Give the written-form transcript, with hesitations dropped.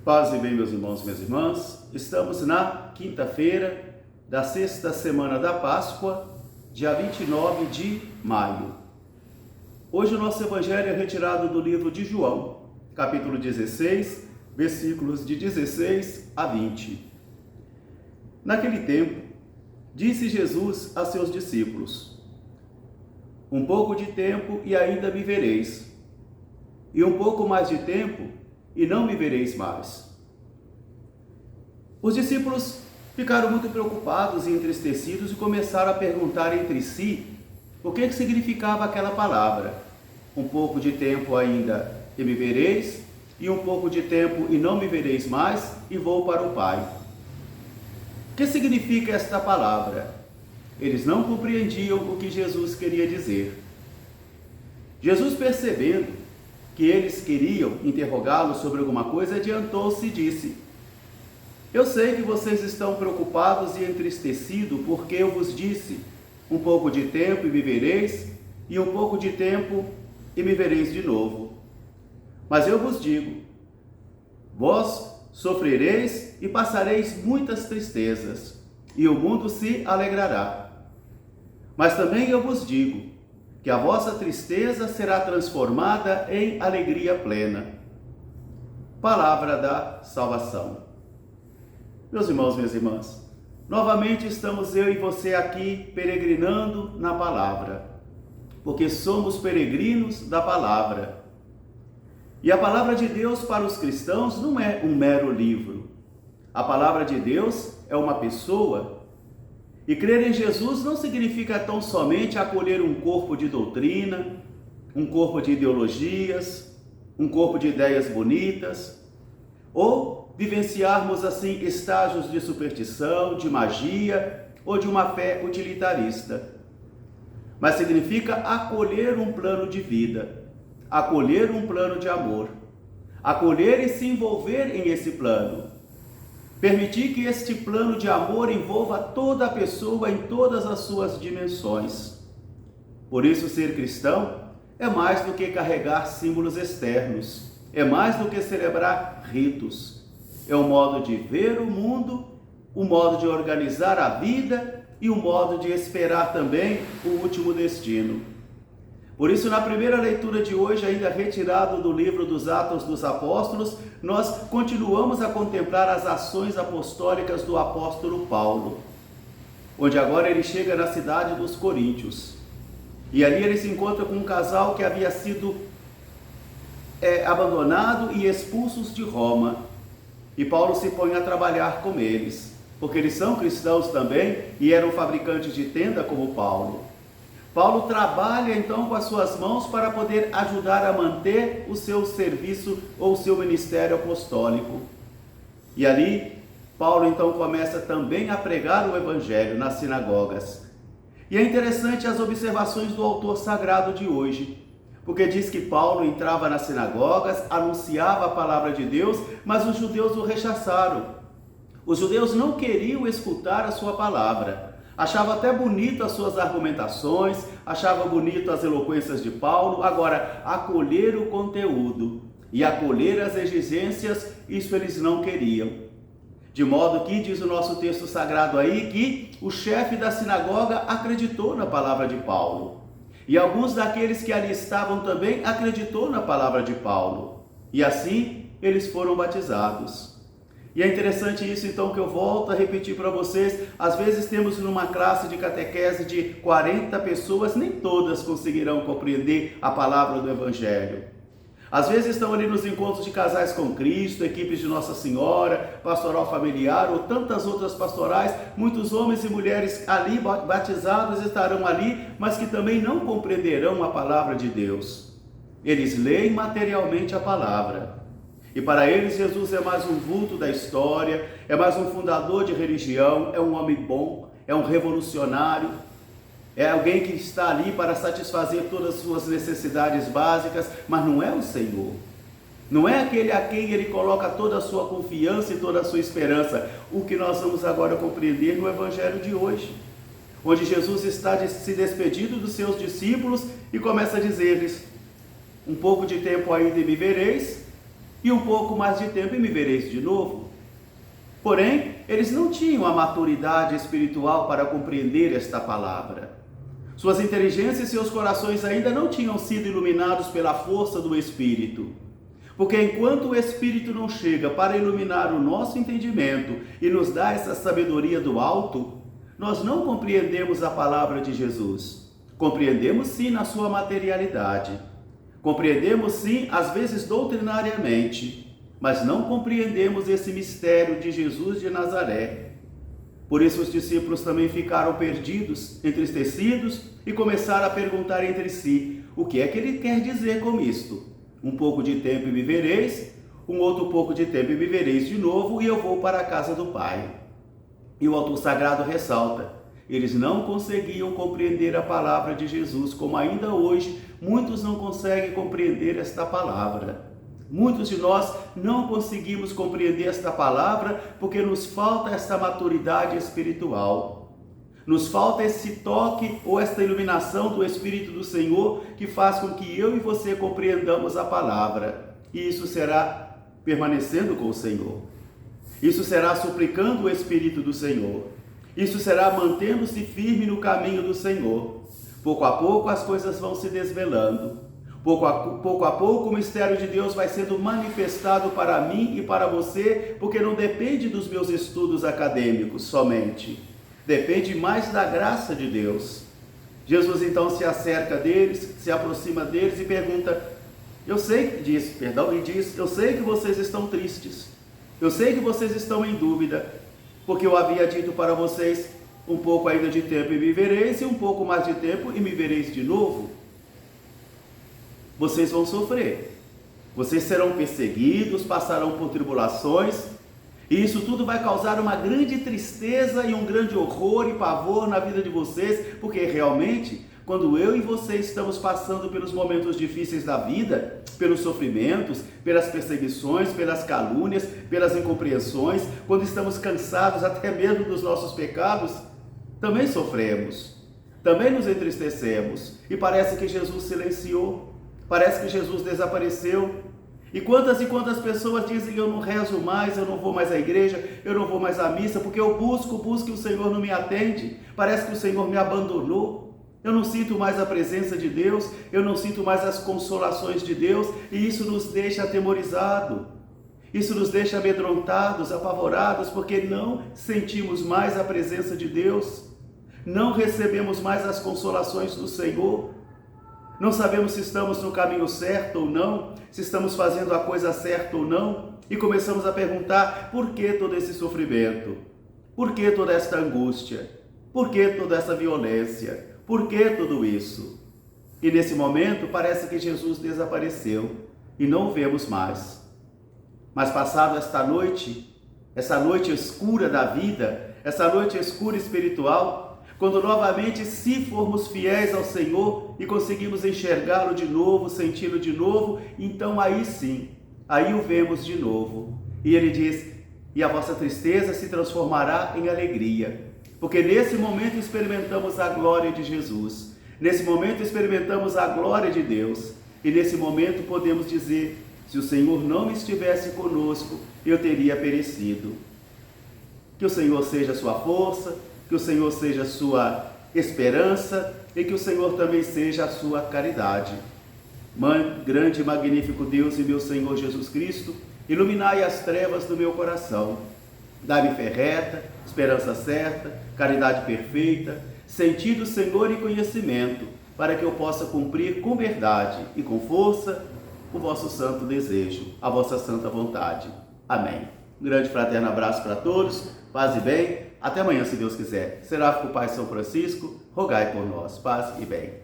Paz e bem, meus irmãos e minhas irmãs. Estamos na quinta-feira da sexta semana da Páscoa, dia 29 de maio. Hoje o nosso evangelho é retirado do livro de João, capítulo 16, versículos de 16 a 20. Naquele tempo, disse Jesus a seus discípulos: um pouco de tempo e ainda me vereis, e um pouco mais de tempo e não me vereis mais. Os discípulos ficaram muito preocupados e entristecidos e começaram a perguntar entre si o que significava aquela palavra. Um pouco de tempo ainda e me vereis, e um pouco de tempo e não me vereis mais, e vou para o Pai. O que significa esta palavra? Eles não compreendiam o que Jesus queria dizer. Jesus, percebendo que eles queriam interrogá-lo sobre alguma coisa, adiantou-se e disse: eu sei que vocês estão preocupados e entristecidos, porque eu vos disse, um pouco de tempo e me vereis, e um pouco de tempo e me vereis de novo. Mas eu vos digo, vós sofrereis e passareis muitas tristezas, e o mundo se alegrará. Mas também eu vos digo, que a vossa tristeza será transformada em alegria plena. Palavra da salvação. Meus irmãos, minhas irmãs, novamente estamos eu e você aqui peregrinando na palavra, porque somos peregrinos da palavra. E a palavra de Deus para os cristãos não é um mero livro. A palavra de Deus é uma pessoa. E crer em Jesus não significa tão somente acolher um corpo de doutrina, um corpo de ideologias, um corpo de ideias bonitas, ou vivenciarmos assim estágios de superstição, de magia ou de uma fé utilitarista. Mas significa acolher um plano de vida, acolher um plano de amor, acolher e se envolver em esse plano. Permitir que este plano de amor envolva toda a pessoa em todas as suas dimensões. Por isso, ser cristão é mais do que carregar símbolos externos, é mais do que celebrar ritos. É um modo de ver o mundo, um modo de organizar a vida e um modo de esperar também o último destino. Por isso, na primeira leitura de hoje, ainda retirado do livro dos Atos dos Apóstolos, nós continuamos a contemplar as ações apostólicas do apóstolo Paulo, onde agora ele chega na cidade dos Coríntios. E ali ele se encontra com um casal que havia sido abandonado e expulsos de Roma. E Paulo se põe a trabalhar com eles, porque eles são cristãos também e eram fabricantes de tenda como Paulo. Paulo trabalha então com as suas mãos para poder ajudar a manter o seu serviço ou o seu ministério apostólico. E ali, Paulo então começa também a pregar o evangelho nas sinagogas. E é interessante as observações do autor sagrado de hoje, porque diz que Paulo entrava nas sinagogas, anunciava a palavra de Deus, mas os judeus o rechaçaram. Os judeus não queriam escutar a sua palavra. Achava até bonito as suas argumentações, achava bonito as eloquências de Paulo. Agora, acolher o conteúdo e acolher as exigências, isso eles não queriam. De modo que, diz o nosso texto sagrado aí, que o chefe da sinagoga acreditou na palavra de Paulo. E alguns daqueles que ali estavam também acreditou na palavra de Paulo. E assim, eles foram batizados. E é interessante isso então que eu volto a repetir para vocês. Às vezes temos numa classe de catequese de 40 pessoas, nem todas conseguirão compreender a palavra do Evangelho. Às vezes estão ali nos encontros de casais com Cristo, equipes de Nossa Senhora, pastoral familiar ou tantas outras pastorais. Muitos homens e mulheres ali batizados estarão ali, mas que também não compreenderão a palavra de Deus. Eles leem materialmente a palavra. E para eles, Jesus é mais um vulto da história, é mais um fundador de religião, é um homem bom, é um revolucionário, é alguém que está ali para satisfazer todas as suas necessidades básicas, mas não é o Senhor. Não é aquele a quem ele coloca toda a sua confiança e toda a sua esperança. O que nós vamos agora compreender no Evangelho de hoje, onde Jesus está se despedindo dos seus discípulos e começa a dizer-lhes: um pouco de tempo ainda e me vereis, e um pouco mais de tempo e me vereis de novo. Porém, eles não tinham a maturidade espiritual para compreender esta palavra. Suas inteligências e seus corações ainda não tinham sido iluminados pela força do Espírito. Porque enquanto o Espírito não chega para iluminar o nosso entendimento e nos dar essa sabedoria do alto, nós não compreendemos a palavra de Jesus. Compreendemos sim na sua materialidade. Compreendemos sim, às vezes doutrinariamente, mas não compreendemos esse mistério de Jesus de Nazaré. Por isso os discípulos também ficaram perdidos, entristecidos e começaram a perguntar entre si: o que é que ele quer dizer com isto? Um pouco de tempo e me vereis, um outro pouco de tempo e me vereis de novo, e eu vou para a casa do Pai. E o autor sagrado ressalta: eles não conseguiam compreender a palavra de Jesus, como ainda hoje muitos não conseguem compreender esta palavra. Muitos de nós não conseguimos compreender esta palavra porque nos falta esta maturidade espiritual. Nos falta esse toque ou esta iluminação do Espírito do Senhor que faz com que eu e você compreendamos a palavra. E isso será permanecendo com o Senhor. Isso será suplicando o Espírito do Senhor. Isso será mantendo-se firme no caminho do Senhor. Pouco a pouco as coisas vão se desvelando. Pouco a pouco o mistério de Deus vai sendo manifestado para mim e para você, porque não depende dos meus estudos acadêmicos somente. Depende mais da graça de Deus. Jesus então se acerca deles, se aproxima deles e pergunta: eu sei que vocês estão tristes. Eu sei que vocês estão em dúvida, porque eu havia dito para vocês: um pouco ainda de tempo e me vereis, e um pouco mais de tempo e me vereis de novo. Vocês vão sofrer, vocês serão perseguidos, passarão por tribulações, e isso tudo vai causar uma grande tristeza e um grande horror e pavor na vida de vocês, porque realmente, quando eu e você estamos passando pelos momentos difíceis da vida, pelos sofrimentos, pelas perseguições, pelas calúnias, pelas incompreensões, quando estamos cansados até mesmo dos nossos pecados, também sofremos, também nos entristecemos, e parece que Jesus silenciou. Parece que Jesus desapareceu. E quantas pessoas dizem: eu não rezo mais, eu não vou mais à igreja, eu não vou mais à missa, porque eu busco e o Senhor não me atende. Parece que o Senhor me abandonou. Eu não sinto mais a presença de Deus, eu não sinto mais as consolações de Deus, e isso nos deixa atemorizados. Isso nos deixa amedrontados, apavorados, porque não sentimos mais a presença de Deus. Não recebemos mais as consolações do Senhor. Não sabemos se estamos no caminho certo ou não, se estamos fazendo a coisa certa ou não, e começamos a perguntar: por que todo esse sofrimento? Por que toda esta angústia? Por que toda essa violência? Por que tudo isso? E nesse momento parece que Jesus desapareceu e não o vemos mais. Mas passado esta noite, essa noite escura da vida, essa noite escura espiritual, quando novamente, se formos fiéis ao Senhor e conseguimos enxergá-lo de novo, senti-lo de novo, então aí sim, aí o vemos de novo. E ele diz: e a vossa tristeza se transformará em alegria, porque nesse momento experimentamos a glória de Jesus, nesse momento experimentamos a glória de Deus, e nesse momento podemos dizer: se o Senhor não estivesse conosco, eu teria perecido. Que o Senhor seja a sua força, que o Senhor seja a sua esperança e que o Senhor também seja a sua caridade. Mãe, grande e magnífico Deus e meu Senhor Jesus Cristo, iluminai as trevas do meu coração. Dai-me fé reta, esperança certa, caridade perfeita, sentido, Senhor, e conhecimento, para que eu possa cumprir com verdade e com força o vosso santo desejo, a vossa santa vontade. Amém. Um grande fraterno abraço para todos, paz e bem. Até amanhã, se Deus quiser. Seráfico Pai São Francisco, rogai por nós. Paz e bem.